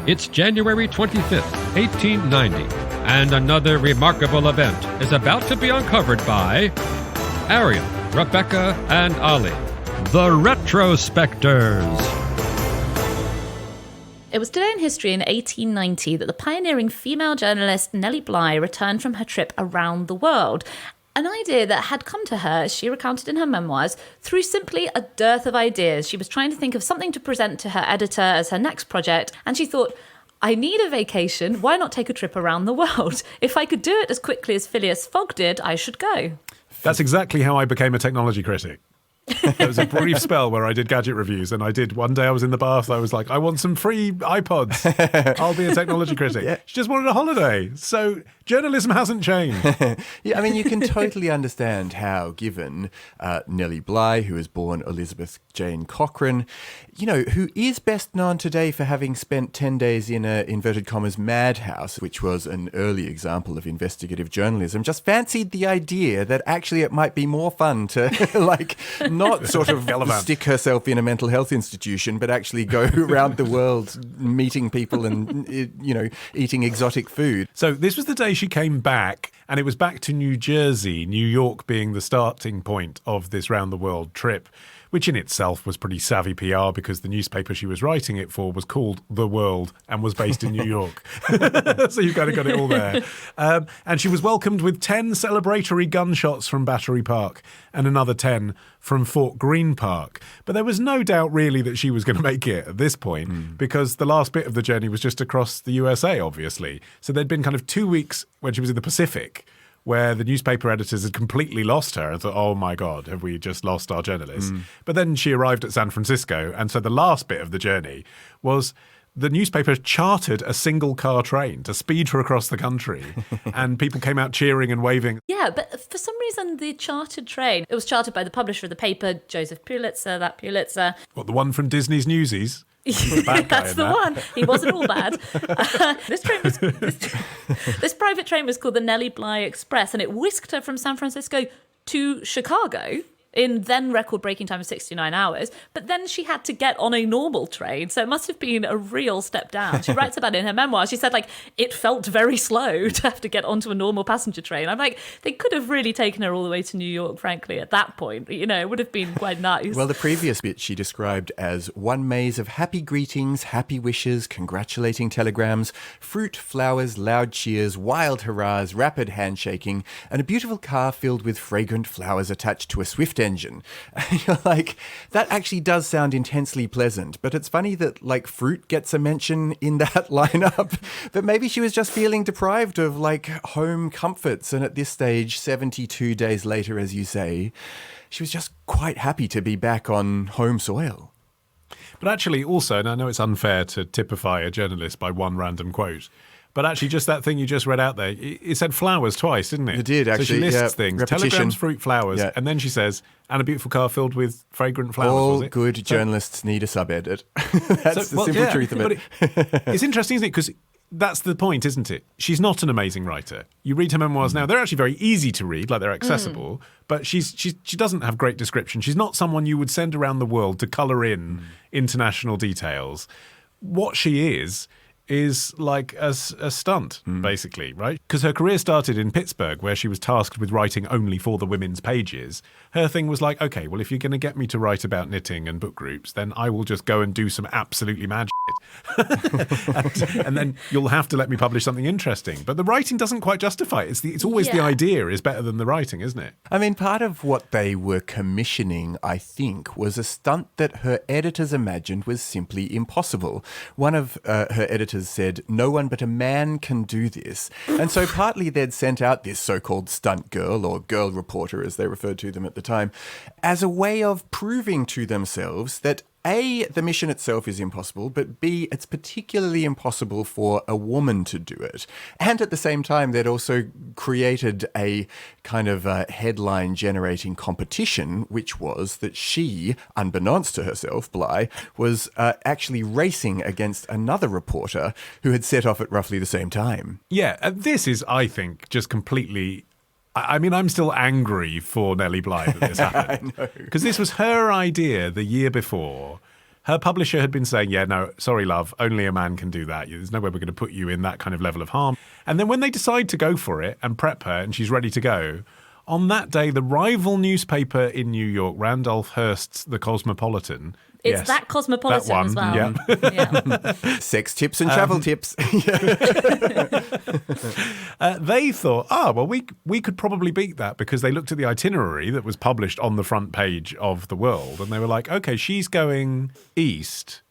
It's January 25th, 1890, and another remarkable event is about to be uncovered by Arion, Rebecca, and Olly, the Retrospectors. It was today in history in 1890 that the pioneering female journalist Nellie Bly returned from her trip around the world. An idea that had come to her, as she recounted in her memoirs, through simply a dearth of ideas. She was trying to think of something to present to her editor as her next project, and she thought, I need a vacation, why not take a trip around the world? If I could do it as quickly as Phileas Fogg did, I should go. That's exactly how I became a technology critic. There was a brief spell where I did gadget reviews, and one day I was in the bath, I was like, I want some free iPods. I'll be a technology critic. Yeah. She just wanted a holiday. So journalism hasn't changed. Yeah, I mean, you can totally understand how, given Nellie Bly, who was born Elizabeth Jane Cochrane, who is best known today for having spent 10 days in a, inverted commas, madhouse, which was an early example of investigative journalism, just fancied the idea that actually it might be more fun to, not sort of stick herself in a mental health institution, but actually go around the world meeting people and, eating exotic food. So this was the day she came back, and it was back to New Jersey, New York being the starting point of this round-the-world trip, which in itself was pretty savvy PR because the newspaper she was writing it for was called The World and was based in New York. So you've kind of got it all there. And she was welcomed with 10 celebratory gunshots from Battery Park and another 10 from Fort Greene Park. But there was no doubt really that she was going to make it at this point because the last bit of the journey was just across the USA, obviously. So there'd been kind of 2 weeks when she was in the Pacific where the newspaper editors had completely lost her and thought, oh my God, have we just lost our journalist? But then she arrived at San Francisco, and so the last bit of the journey was the newspaper chartered a single-car train to speed her across the country, and people came out cheering and waving. Yeah, but for some reason, the chartered train, it was chartered by the publisher of the paper, Joseph Pulitzer, Pulitzer. What, the one from Disney's Newsies? That's the one. He wasn't all bad. This private train was called the Nellie Bly Express, and it whisked her from San Francisco to Chicago in then record-breaking time of 69 hours. But then she had to get on a normal train, so it must have been a real step down. She writes about it in her memoir. She said, it felt very slow to have to get onto a normal passenger train. I'm like, they could have really taken her all the way to New York, frankly, at that point. It would have been quite nice. Well, the previous bit she described as one maze of happy greetings, happy wishes, congratulating telegrams, fruit, flowers, loud cheers, wild hurrahs, rapid handshaking, and a beautiful car filled with fragrant flowers attached to a swift engine. You're like, that actually does sound intensely pleasant, but it's funny that fruit gets a mention in that lineup. But maybe she was just feeling deprived of home comforts, and at this stage, 72 days later, as you say, she was just quite happy to be back on home soil. But actually also, and I know it's unfair to typify a journalist by one random quote, but actually, just that thing you just read out there, it said flowers twice, didn't it? It did, actually. So she lists things, repetition. Telegrams, fruit, flowers, and then she says, and a beautiful car filled with fragrant flowers, All was it? good journalists need a sub-edit. That's the simple truth of it. It's interesting, isn't it? Because that's the point, isn't it? She's not an amazing writer. You read her memoirs now, they're actually very easy to read, they're accessible, but she doesn't have great description. She's not someone you would send around the world to colour in international details. What she is like a stunt, basically, right? Because her career started in Pittsburgh, where she was tasked with writing only for the women's pages. Her thing was like, okay, well, if you're going to get me to write about knitting and book groups, then I will just go and do some absolutely mad shit. and then you'll have to let me publish something interesting. But the writing doesn't quite justify it. It's always the idea is better than the writing, isn't it? I mean, part of what they were commissioning, I think, was a stunt that her editors imagined was simply impossible. One of her editors said, no one but a man can do this. And so partly they'd sent out this so-called stunt girl, or girl reporter as they referred to them at the time, as a way of proving to themselves that A, the mission itself is impossible, but B, it's particularly impossible for a woman to do it. And at the same time, they'd also created a kind of headline-generating competition, which was that she, unbeknownst to herself, Bly, was actually racing against another reporter who had set off at roughly the same time. Yeah, this is, I think, just completely... I mean, I'm still angry for Nellie Bly that this happened. Because this was her idea the year before her publisher had been saying, yeah, no, sorry, love, only a man can do that. There's no way we're going to put you in that kind of level of harm. And then when they decide to go for it and prep her and she's ready to go, on that day, the rival newspaper in New York, Randolph Hearst's The Cosmopolitan. It's that Cosmopolitan that one, as well. Yeah. Sex tips and travel tips. They thought, well, we could probably beat that, because they looked at the itinerary that was published on the front page of The World, and they were like, okay, she's going east.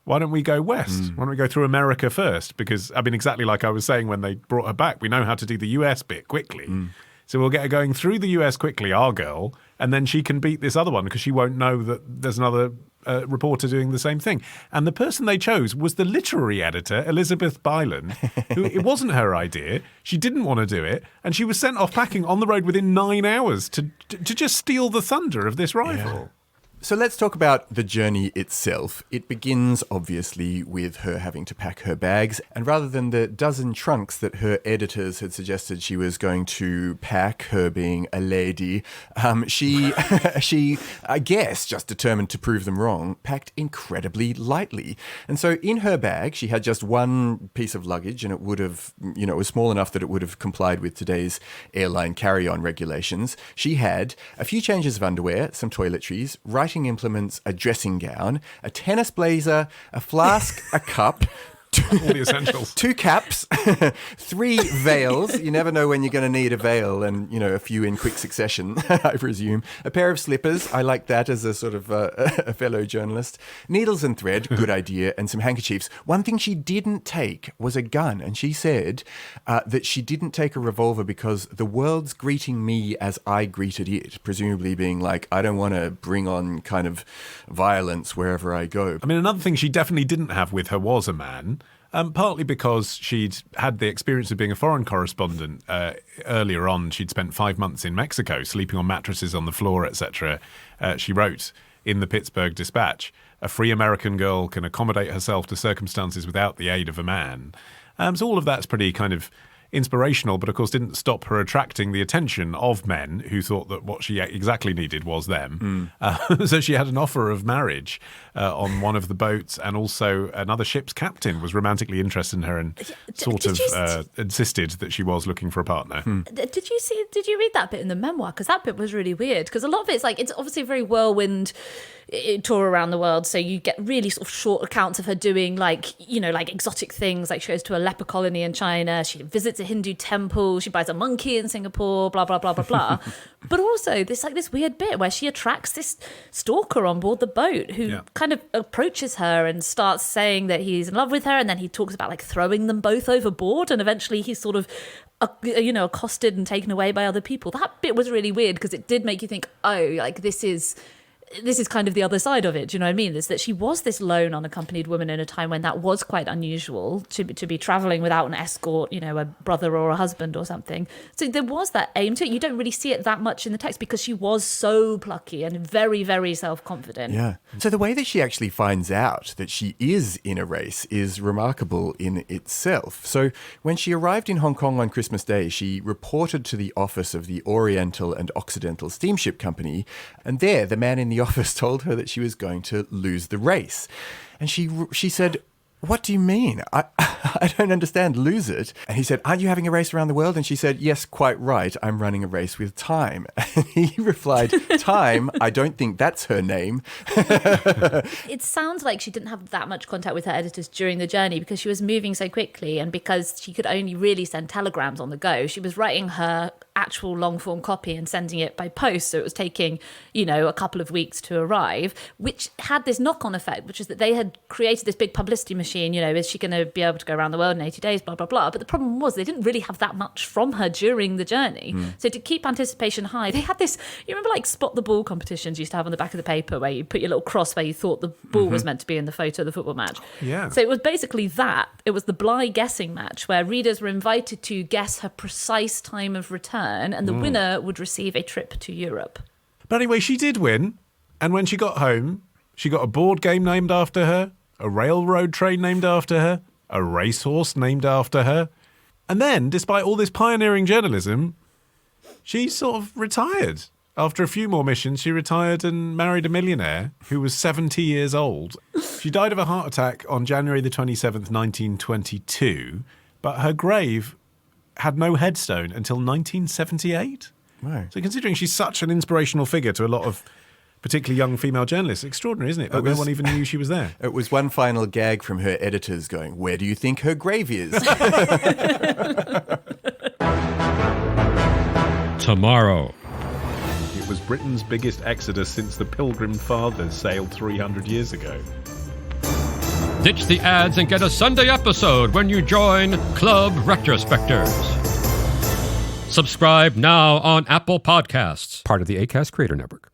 Why don't we go west? Why don't we go through America first? Because, I mean, exactly like I was saying when they brought her back, we know how to do the US bit quickly. So we'll get her going through the US quickly, our girl, and then she can beat this other one because she won't know that there's another reporter doing the same thing. And the person they chose was the literary editor, Elizabeth Bisland, who it wasn't her idea. She didn't want to do it. And she was sent off packing on the road within 9 hours to just steal the thunder of this rival. Yeah. So let's talk about the journey itself. It begins, obviously, with her having to pack her bags. And rather than the dozen trunks that her editors had suggested she was going to pack, her being a lady, she, I guess, just determined to prove them wrong, packed incredibly lightly. And so in her bag, she had just one piece of luggage, and it would have, it was small enough that it would have complied with today's airline carry-on regulations. She had a few changes of underwear, some toiletries, writing implements, a dressing gown, a tennis blazer, a flask, a cup, All the essentials. 2 caps, 3 veils. You never know when you're going to need a veil, and, a few in quick succession, I presume. A pair of slippers. I like that as a sort of a fellow journalist. Needles and thread. Good idea. And some handkerchiefs. One thing she didn't take was a gun. And she said that she didn't take a revolver because the world's greeting me as I greeted it, presumably being like, I don't want to bring on kind of violence wherever I go. I mean, another thing she definitely didn't have with her was a man. Partly because she'd had the experience of being a foreign correspondent. Earlier on, she'd spent 5 months in Mexico, sleeping on mattresses on the floor, etc. She wrote in the Pittsburgh Dispatch, a free American girl can accommodate herself to circumstances without the aid of a man. So all of that's pretty kind of inspirational, but of course didn't stop her attracting the attention of men who thought that what she exactly needed was them. So she had an offer of marriage on one of the boats, and also another ship's captain was romantically interested in her and insisted that she was looking for a partner. Did you read that bit in the memoir? Because that bit was really weird, because a lot of it's obviously a very whirlwind tour around the world, so you get really sort of short accounts of her doing like exotic things, like she goes to a leper colony in China, she visits a Hindu temple, she buys a monkey in Singapore, blah blah blah blah blah. But also this weird bit where she attracts this stalker on board the boat who kind of approaches her and starts saying that he's in love with her, and then he talks about like throwing them both overboard, and eventually he's sort of accosted and taken away by other people. That bit was really weird, because it did make you think, this is kind of the other side of it. Do you know what I mean? Is that she was this lone, unaccompanied woman in a time when that was quite unusual to be traveling without an escort, a brother or a husband or something. So there was that aim to it. You don't really see it that much in the text because she was so plucky and very, very self-confident. Yeah. So the way that she actually finds out that she is in a race is remarkable in itself. So when she arrived in Hong Kong on Christmas Day, she reported to the office of the Oriental and Occidental Steamship Company, and there the man in the office told her that she was going to lose the race. And she said, "What do you mean? I don't understand. Lose it." And he said, "Aren't you having a race around the world?" And she said, "Yes, quite right. I'm running a race with Time." And he replied, "Time? I don't think that's her name." It sounds like she didn't have that much contact with her editors during the journey because she was moving so quickly, and because she could only really send telegrams on the go. She was writing her actual long form copy and sending it by post, so it was taking a couple of weeks to arrive, which had this knock-on effect, which is that they had created this big publicity machine. Is she going to be able to go around the world in 80 days, blah blah blah. But the problem was they didn't really have that much from her during the journey. So to keep anticipation high, they had this, you remember like spot the ball competitions you used to have on the back of the paper where you put your little cross where you thought the ball was meant to be in the photo of the football match. So it was basically that. It was the Bly guessing match where readers were invited to guess her precise time of return, and the winner would receive a trip to Europe. But anyway, she did win. And when she got home, she got a board game named after her, a railroad train named after her, a racehorse named after her. And then, despite all this pioneering journalism, she sort of retired. After a few more missions, she retired and married a millionaire who was 70 years old. She died of a heart attack on January the 27th, 1922, but her grave had no headstone until 1978. Right. So considering she's such an inspirational figure to a lot of particularly young female journalists, extraordinary, isn't it? That no one even knew she was there. It was one final gag from her editors going, "Where do you think her grave is?" Tomorrow. It was Britain's biggest exodus since the Pilgrim Fathers sailed 300 years ago. Ditch the ads and get a Sunday episode when you join Club Retrospectors. Subscribe now on Apple Podcasts, part of the Acast Creator Network.